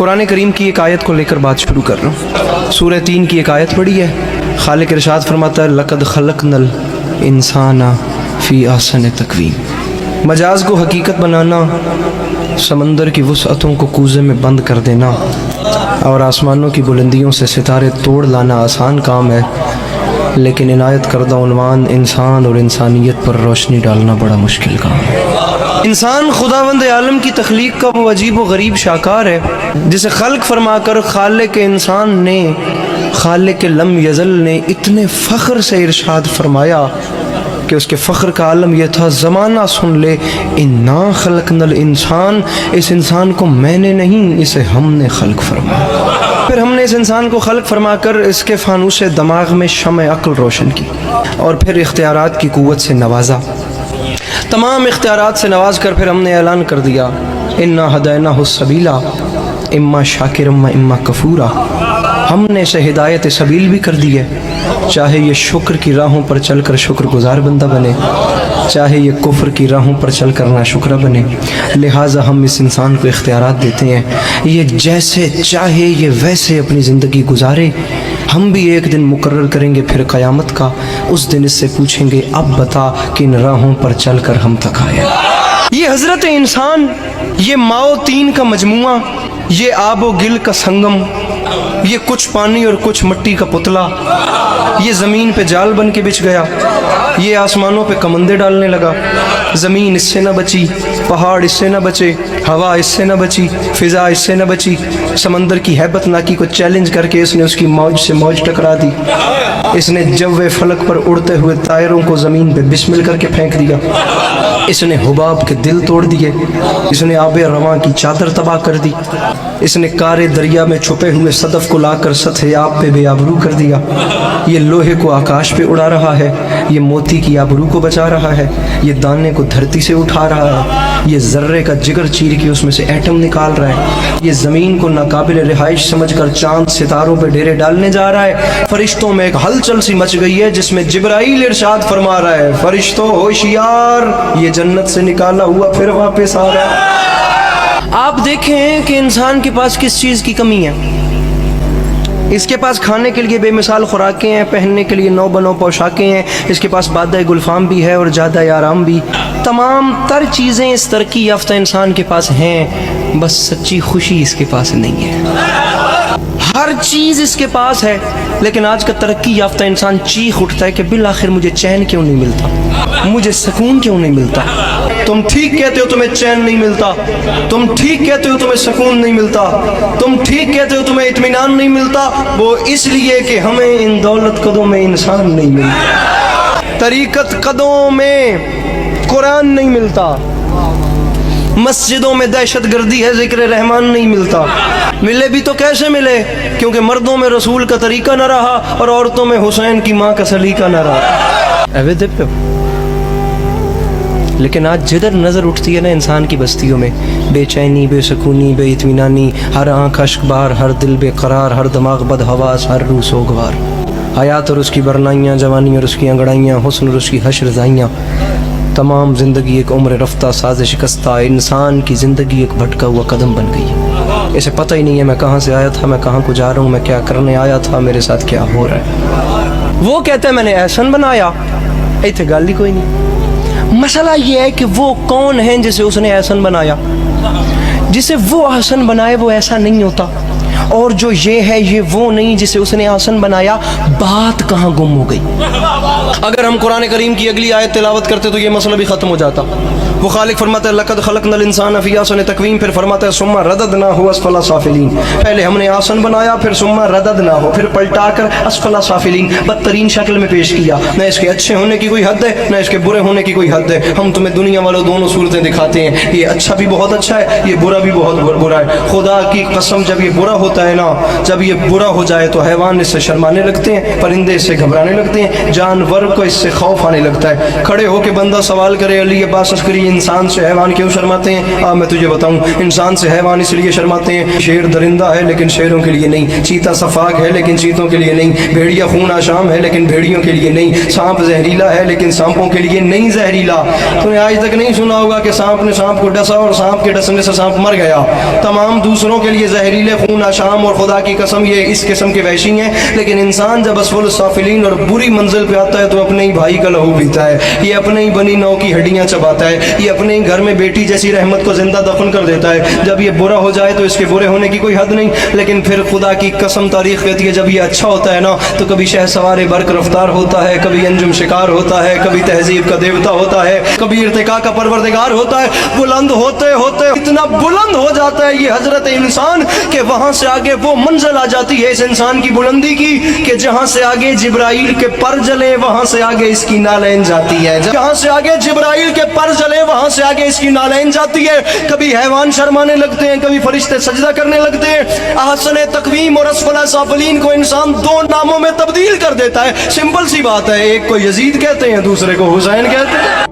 قرآن کریم کی ایک آیت کو لے کر بات شروع کر رہا ہوں۔ سورہ 3 کی ایک آیت پڑھی ہے، خالق ارشاد فرماتا ہے لقد خلقنا الانسان فی احسن تقویم۔ مجاز کو حقیقت بنانا، سمندر کی وسعتوں کو کوزے میں بند کر دینا اور آسمانوں کی بلندیوں سے ستارے توڑ لانا آسان کام ہے، لیکن عنایت کردہ عنوان انسان اور انسانیت پر روشنی ڈالنا بڑا مشکل کام ہے۔ انسان خداوند عالم کی تخلیق کا وہ عجیب و غریب شاہکار ہے جسے خلق فرما کر خالق انسان نے، خالق لم یزل نے اتنے فخر سے ارشاد فرمایا کہ اس کے فخر کا عالم یہ تھا، زمانہ سن لے، انا خلقنا الانسان، اس انسان کو میں نے نہیں، اسے ہم نے خلق فرمایا۔ پھر ہم نے اس انسان کو خلق فرما کر اس کے فانوس دماغ میں شمع عقل روشن کی اور پھر اختیارات کی قوت سے نوازا۔ تمام اختیارات سے نواز کر پھر ہم نے اعلان کر دیا انا ہدیناہ السبیل اما شاکرا و اما کفورا، ہم نے اسے ہدایت سبیل بھی کر دی ہے، چاہے یہ شکر کی راہوں پر چل کر شکر گزار بندہ بنے، چاہے یہ کفر کی راہوں پر چل کر ناشکرہ بنے۔ لہٰذا ہم اس انسان کو اختیارات دیتے ہیں، یہ جیسے چاہے یہ ویسے اپنی زندگی گزارے۔ ہم بھی ایک دن مقرر کریں گے پھر قیامت کا، اس دن اس سے پوچھیں گے اب بتا کن راہوں پر چل کر ہم تک آئے۔ یہ حضرت انسان، یہ ماؤ تین کا مجموعہ، یہ آب و گل کا سنگم، یہ کچھ پانی اور کچھ مٹی کا پتلا، یہ زمین پہ جال بن کے بچھ گیا، یہ آسمانوں پہ کمندے ڈالنے لگا، زمین اس سے نہ بچی، پہاڑ اس سے نہ بچے، ہوا اس سے نہ بچی، فضا اس سے نہ بچی، سمندر کی ہیبت ناکی کو چیلنج کر کے اس نے اس کی موج سے موج ٹکرا دی، اس نے جو فلک پر اڑتے ہوئے طائروں کو زمین پہ بسمل کر کے پھینک دیا، اس نے حباب کے دل توڑ دیے، اس نے آب رواں کی چادر تباہ کر دی، اس نے کارے دریا میں چھپے ہوئے صدف کو لا کر سطح آب پہ بے آبرو کر دیا، یہ لوہے کو آکاش پہ اڑا رہا ہے، یہ موتی کی آبرو کو بچا رہا ہے، یہ دانے کو دھرتی سے اٹھا رہا ہے، یہ ذرے کا جگر چیر کے اس میں سے ایٹم نکال رہا ہے، یہ زمین کو ناقابل رہائش سمجھ کر چاند ستاروں پہ ڈیرے ڈالنے جا رہا ہے۔ فرشتوں میں ایک ہلچل سی مچ گئی ہے جس میں جبرائیل ارشاد فرما رہا ہے فرشتوں ہوشیار، یہ جنت سے نکالا ہوا پھر واپس آ رہا ہے۔ آپ دیکھیں کہ انسان کے پاس کس چیز کی کمی ہے۔ اس کے پاس کھانے کے لیے بے مثال خوراکیں ہیں، پہننے کے لیے نو بنو پوشاکیں ہیں، اس کے پاس بادہ گلفام بھی ہے اور جادہ آرام بھی، تمام تر چیزیں اس ترقی یافتہ انسان کے پاس ہیں، بس سچی خوشی اس کے پاس نہیں ہے۔ ہر چیز اس کے پاس ہے، لیکن آج کا ترقی یافتہ انسان چیخ اٹھتا ہے کہ بالآخر مجھے چین کیوں نہیں ملتا، مجھے سکون کیوں نہیں ملتا۔ تم ٹھیک کہتے ہو تمہیں چین نہیں ملتا، تم ٹھیک کہتے ہو تمہیں سکون نہیں ملتا، تم ٹھیک کہتے ہو تمہیں اطمینان نہیں ملتا، وہ اس لیے کہ ہمیں ان دولت قدوں میں انسان نہیں ملتا، طریقت قدوں میں قرآن نہیں ملتا، مسجدوں میں دہشت گردی ہے، ذکر رحمان نہیں ملتا۔ ملے بھی تو کیسے ملے؟ کیونکہ مردوں میں رسول کا طریقہ نہ رہا اور عورتوں میں حسین کی ماں کا سلیقہ نہ رہا۔ لیکن آج جدھر نظر اٹھتی ہے نا انسان کی بستیوں میں، بے چینی، بے سکونی، بے اطمینانی، ہر آنکھ اشک بار، ہر دل بے قرار، ہر دماغ بد حواس، ہر روح سوگوار، حیات اور اس کی برنائیاں، جوانی اور اس کی انگڑائیاں، حسن اور اس کی حشر زائیاں، تمام زندگی ایک عمر رفتہ ساز شکستہ، انسان کی زندگی ایک بھٹکا ہوا قدم بن گئی۔ اسے پتہ ہی نہیں ہے میں کہاں سے آیا تھا، میں کہاں کو جا رہا ہوں، میں کیا کرنے آیا تھا، میرے ساتھ کیا ہو رہا ہے۔ وہ کہتا ہے میں نے احسن بنایا، ایتھے گل ہی کوئی نہیں۔ مسئلہ یہ ہے کہ وہ کون ہیں جسے اس نے احسن بنایا؟ جسے وہ احسن بنائے وہ ایسا نہیں ہوتا، اور جو یہ ہے یہ وہ نہیں جسے اس نے احسن بنایا۔ بات کہاں گم ہو گئی؟ اگر ہم قرآن کریم کی اگلی آیت تلاوت کرتے تو یہ مسئلہ بھی ختم ہو جاتا۔ وہ خالق فرماتا ہے لقد خلقنا الانسان فی احسن تقویم، پھر فرماتا ہے ثم رددناہ اسفل سافلین، پہلے ہم نے آسن بنایا، پھر ثم رددناہ، پھر پلٹا کر اسفل سافلین، بدترین شکل میں پیش کیا۔ نہ اس کے اچھے ہونے کی کوئی حد ہے، نہ اس کے برے ہونے کی کوئی حد ہے۔ ہم تمہیں دنیا والوں دونوں صورتیں دکھاتے ہیں، یہ اچھا بھی بہت اچھا ہے، یہ برا بھی بہت برا ہے۔ خدا کی قسم جب یہ برا ہوتا ہے نا، جب یہ برا ہو جائے تو حیوان اس سے شرمانے لگتے ہیں، پرندے اس سے گھبرانے لگتے ہیں، جانور کو اس سے خوف آنے لگتا ہے۔ کھڑے ہو کے بندہ سوال کرے علی عباس عسکری انسان سے حیوان کیوں شرماتے ہیں؟ میں تجھے بتاؤں، انسان سے حیوان اس لیے شرماتے ہیں، شیر درندہ ہے لیکن شیروں کے لیے نہیں، چیتا صفاق ہے لیکن چیتوں کے لیے نہیں، بھیڑیا خون آشام ہے لیکن بھیڑیوں کے لیے نہیں، سانپ زہریلا ہے لیکن سانپوں کے لیے نہیں زہریلا۔ تو نے آج تک نہیں سنا ہوگا کہ سانپ نے سانپ کو ڈسا اور سانپ کے ڈسنے سے سانپ مر گیا۔ تمام دوسروں کے لیے زہریلے، خون آشام، اور خدا کی قسم یہ اس قسم کے وحشی ہیں، لیکن انسان جب اسفل السافلین اور بری منزل پہ آتا ہے تو اپنے ہی بھائی کا لہو پیتا ہے، یہ اپنے ہی بنی نو کی ہڈیاں چباتا ہے، یہ اپنے ہی گھر میں بیٹی جیسی رحمت کو زندہ دفن کر دیتا ہے۔ جب یہ برا ہو جائے تو اس کے برے ہونے کی کوئی حد نہیں، لیکن پھر خدا کی قسم تاریخ کہتی ہے جب یہ اچھا ہوتا ہے نا تو کبھی شہ سوار برق رفتار ہوتا ہے، کبھی انجم شکار ہوتا ہے، کبھی تہذیب کا دیوتا ہوتا ہے، کبھی ارتقاء کا پروردگار ہوتا ہے۔ بلند ہوتے ہوتے اتنا بلند ہو جاتا ہے یہ حضرت انسان کہ وہاں سے آگے وہ منزل آ جاتی ہے اس انسان کی بلندی کی کہ جہاں سے آگے جبرائیل کے پر جلے وہاں سے آگے اس کی نالین جاتی ہے، جہاں سے آگے جبرائیل کے پر جلے وہاں سے آگے اس کی نالین جاتی ہے۔ کبھی حیوان شرمانے لگتے ہیں، کبھی فرشتے سجدہ کرنے لگتے ہیں۔ احسن تقویم اور اسفل سافلین کو انسان دو ناموں میں تبدیل کر دیتا ہے، سمپل سی بات ہے، ایک کو یزید کہتے ہیں دوسرے کو حسین کہتے ہیں۔